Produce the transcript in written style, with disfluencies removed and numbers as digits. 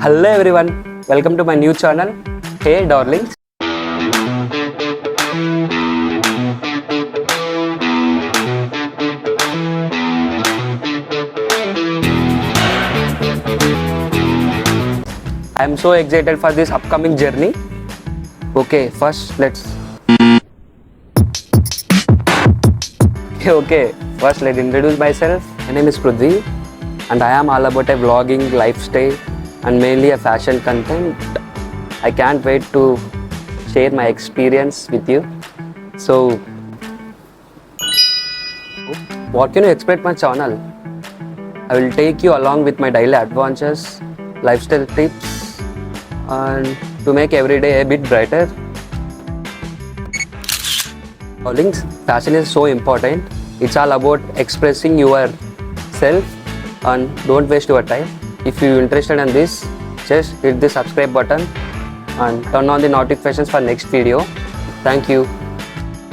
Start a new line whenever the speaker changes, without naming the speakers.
Hello everyone, welcome to my new channel. Hey darlings. I am so excited for this upcoming journey. Okay, first let's introduce myself. My name is Prudhvi and I am all about a vlogging, lifestyle and mainly a fashion content. I can't wait to share my experience with you. So, what can you expect my channel? I will take you along with my daily adventures, lifestyle tips and to make every day a bit brighter. Darlings, fashion is so important. It's all about expressing yourself and don't waste your time. If you're interested in this, just hit the subscribe button and turn on the notifications for next video. Thank you.